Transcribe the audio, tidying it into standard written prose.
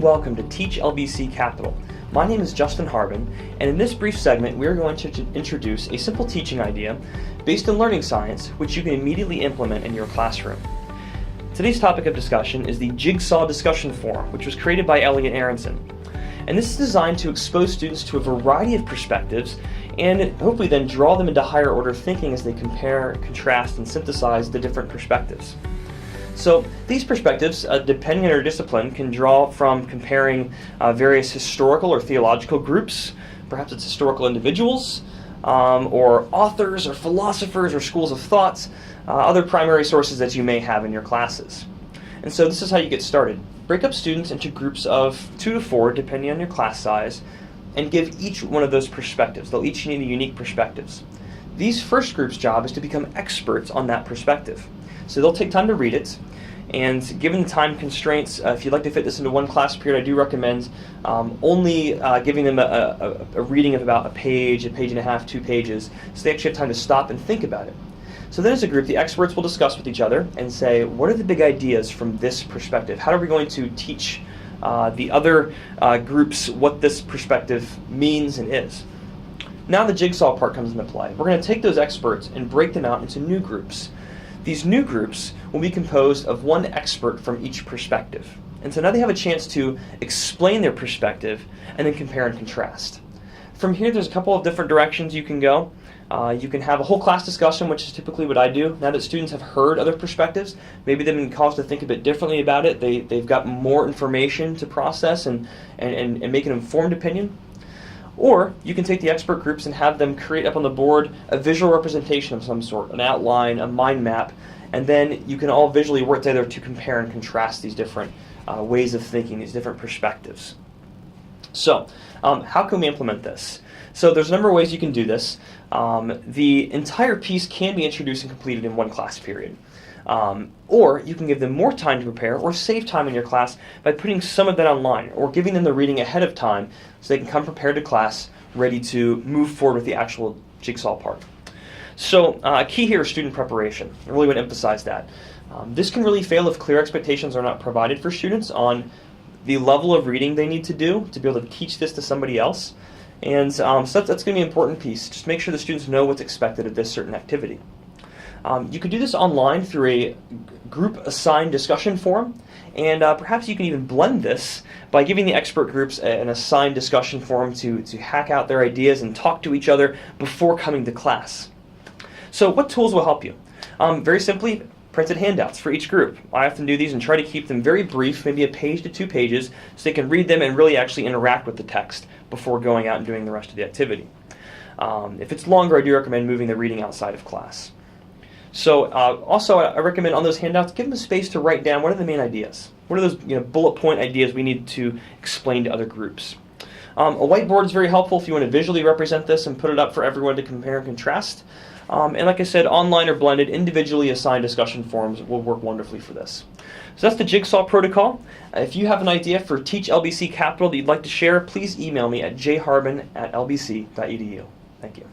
welcome to TeachLBC Capital. My name is Justin Harbin, and in this brief segment we are going to introduce a simple teaching idea based in learning science which you can immediately implement in your classroom. Today's topic of discussion is the Jigsaw discussion forum, which was created by Elliot Aronson. And this is designed to expose students to a variety of perspectives and hopefully then draw them into higher order thinking as they compare, contrast, and synthesize the different perspectives. So these perspectives, depending on your discipline, can draw from comparing various historical or theological groups, perhaps it's historical individuals, or authors or philosophers or schools of thoughts, other primary sources that you may have in your classes. And so this is how you get started. Break up students into groups of 2 to 4, depending on your class size, and give each one of those perspectives. They'll each need unique perspectives. These first group's job is to become experts on that perspective. So they'll take time to read it, and given the time constraints, if you'd like to fit this into one class period, I do recommend only giving them a reading of about a page and a half, 2 pages, so they actually have time to stop and think about it. So then as a group, the experts will discuss with each other and say, what are the big ideas from this perspective? How are we going to teach the other groups what this perspective means and is? Now the jigsaw part comes into play. We're going to take those experts and break them out into new groups. These new groups will be composed of one expert from each perspective. And so now they have a chance to explain their perspective and then compare and contrast. From here, there's a couple of different directions you can go. You can have a whole class discussion, which is typically what I do. Now that students have heard other perspectives, maybe they've been caused to think a bit differently about it. They've got more information to process and make an informed opinion. Or you can take the expert groups and have them create up on the board a visual representation of some sort, an outline, a mind map, and then you can all visually work together to compare and contrast these different ways of thinking, these different perspectives. So, how can we implement this? So there's a number of ways you can do this. The entire piece can be introduced and completed in one class period. Or you can give them more time to prepare or save time in your class by putting some of that online or giving them the reading ahead of time so they can come prepared to class ready to move forward with the actual jigsaw part. So key here is student preparation. I really want to emphasize that. This can really fail if clear expectations are not provided for students on the level of reading they need to do to be able to teach this to somebody else. And so that's going to be an important piece. Just make sure the students know what's expected of this certain activity. You could do this online through a group-assigned discussion forum, and perhaps you can even blend this by giving the expert groups an assigned discussion forum to hack out their ideas and talk to each other before coming to class. So what tools will help you? Very simply, printed handouts for each group. I often do these and try to keep them very brief, maybe a page to 2 pages, so they can read them and really actually interact with the text before going out and doing the rest of the activity. If it's longer, I do recommend moving the reading outside of class. So also I recommend on those handouts, give them a space to write down what are the main ideas. What are those bullet point ideas we need to explain to other groups. A whiteboard is very helpful if you want to visually represent this and put it up for everyone to compare and contrast. And like I said, online or blended, individually assigned discussion forums will work wonderfully for this. So that's the Jigsaw protocol. If you have an idea for TeachLBC Capital that you'd like to share, please email me at jharbin@lbc.edu. Thank you.